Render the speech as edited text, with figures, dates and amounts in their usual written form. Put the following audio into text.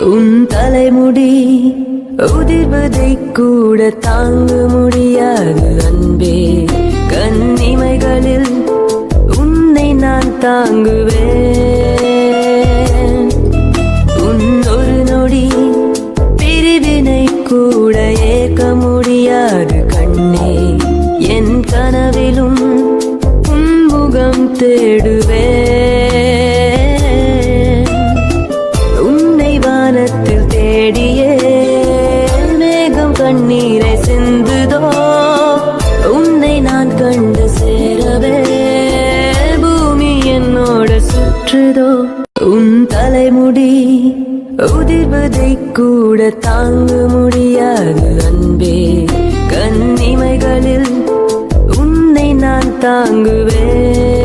உன் தலைமுடி உதிர்வதை கூட தாங்க முடியாது அன்பே. கண்ணிமைகளில் உன்னை நான் தாங்குவேன். உன் ஒரு நொடி பிரிவினை கூட ஏற்க முடியாது கண்ணே. என் கனவிலும் உன் முகம் தேடுவேன். உன்னை வானத்தில் தேடியே மேகம் கண்ணீரை சிந்துதோ. உன்னை நான் கண்டு சேரவே பூமி என்னோட சுற்றுதோ. உன் தலைமுடி உதிர்வதை கூட தாங்க முடியாது அன்பே. கண்ணிமைகளில் உன்னை நான் தாங்குவேன்.